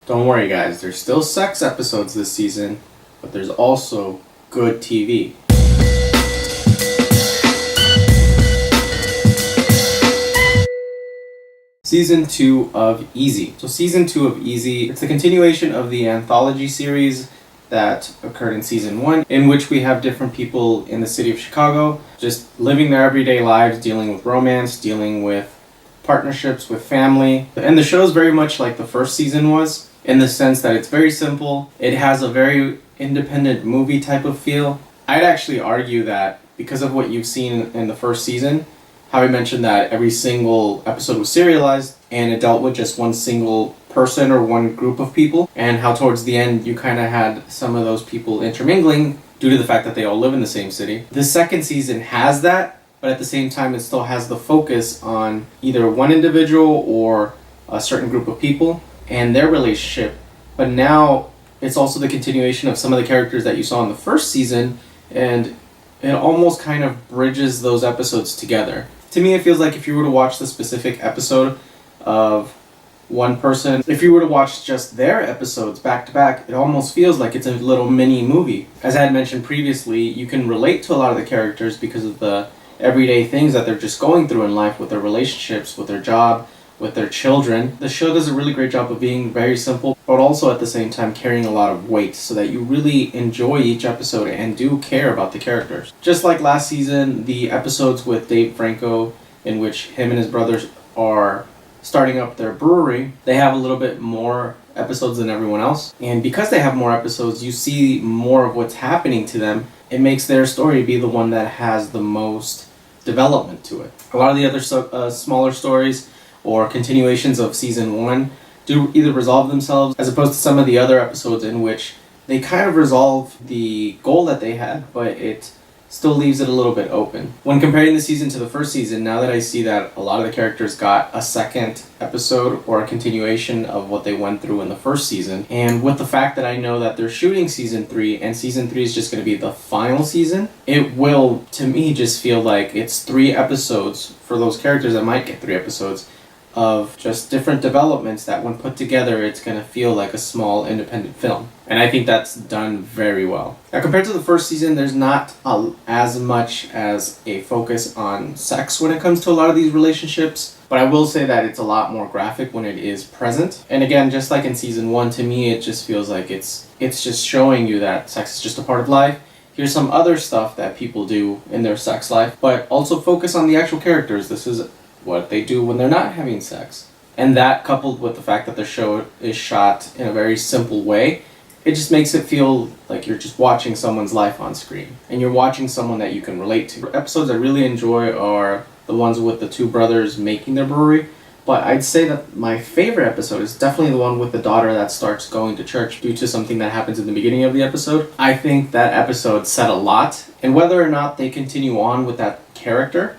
Don't worry guys, there's still sex episodes this season, but there's also good TV. Season 2 of Easy. So Season 2 of Easy, it's a continuation of the anthology series that occurred in Season 1, in which we have different people in the city of Chicago just living their everyday lives, dealing with romance, dealing with partnerships, with family. And the show is very much like the first season was, in the sense that it's very simple. It has a very independent movie type of feel. I'd actually argue that because of what you've seen in the first season, how I mentioned that every single episode was serialized and it dealt with just one single person or one group of people, and how towards the end you kind of had some of those people intermingling due to the fact that they all live in the same city. The second season has that, but at the same time it still has the focus on either one individual or a certain group of people and their relationship. But now it's also the continuation of some of the characters that you saw in the first season, and it almost kind of bridges those episodes together. To me, it feels like if you were to watch the specific episode of one person, if you were to watch just their episodes back to back, it almost feels like it's a little mini movie. As I had mentioned previously, you can relate to a lot of the characters because of the everyday things that they're just going through in life, with their relationships, with their job, with their children. The show does a really great job of being very simple, but also at the same time carrying a lot of weight so that you really enjoy each episode and do care about the characters. Just like last season, the episodes with Dave Franco, in which him and his brothers are starting up their brewery, they have a little bit more episodes than everyone else. And because they have more episodes, you see more of what's happening to them. It makes their story be the one that has the most development to it. A lot of the other smaller stories or continuations of season 1 do either resolve themselves, as opposed to some of the other episodes in which they kind of resolve the goal that they had, but it still leaves it a little bit open. When comparing the season to the first season, now that I see that a lot of the characters got a second episode or a continuation of what they went through in the first season, and with the fact that I know that they're shooting season 3 and season 3 is just going to be the final season, it will, to me, just feel like it's 3 episodes for those characters that might get 3 episodes of just different developments that when put together it's going to feel like a small independent film. And I think that's done very well. Now compared to the first season, there's not as much as a focus on sex when it comes to a lot of these relationships, but I will say that it's a lot more graphic when it is present. And again, just like in season 1, to me it just feels like it's just showing you that sex is just a part of life. Here's some other stuff that people do in their sex life, but also focus on the actual characters. This is what they do when they're not having sex. And that, coupled with the fact that the show is shot in a very simple way, it just makes it feel like you're just watching someone's life on screen. And you're watching someone that you can relate to. Episodes I really enjoy are the ones with the 2 brothers making their brewery. But I'd say that my favorite episode is definitely the one with the daughter that starts going to church due to something that happens in the beginning of the episode. I think that episode said a lot. And whether or not they continue on with that character,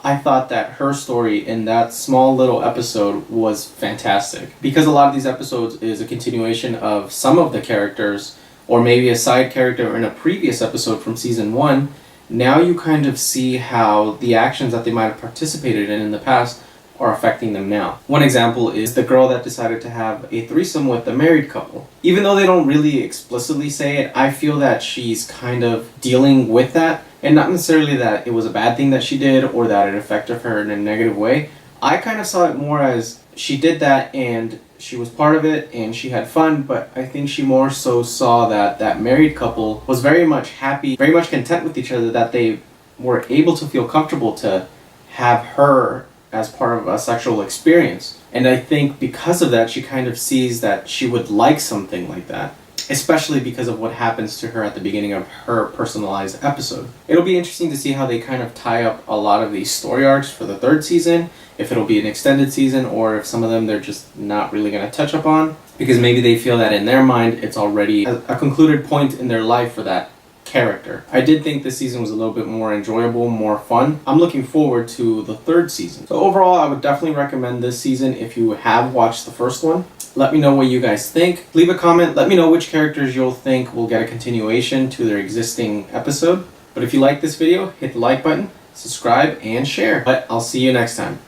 I thought that her story in that small little episode was fantastic. Because a lot of these episodes is a continuation of some of the characters, or maybe a side character in a previous episode from season 1, now you kind of see how the actions that they might have participated in the past are affecting them now. One example is the girl that decided to have a threesome with the married couple. Even though they don't really explicitly say it, I feel that she's kind of dealing with that. And not necessarily that it was a bad thing that she did or that it affected her in a negative way. I kind of saw it more as she did that and she was part of it and she had fun, but I think she more so saw that that married couple was very much happy, very much content with each other, that they were able to feel comfortable to have her as part of a sexual experience. And I think because of that, she kind of sees that she would like something like that, especially because of what happens to her at the beginning of her personalized episode. It'll be interesting to see how they kind of tie up a lot of these story arcs for the 3rd season, if it'll be an extended season or if some of them they're just not really going to touch upon, because maybe they feel that in their mind it's already a concluded point in their life for that character. I did think this season was a little bit more enjoyable, more fun. I'm looking forward to the 3rd season. So overall, I would definitely recommend this season if you have watched the first one. Let me know what you guys think. Leave a comment. Let me know which characters you'll think will get a continuation to their existing episode. But if you like this video, hit the like button, subscribe, and share. But I'll see you next time.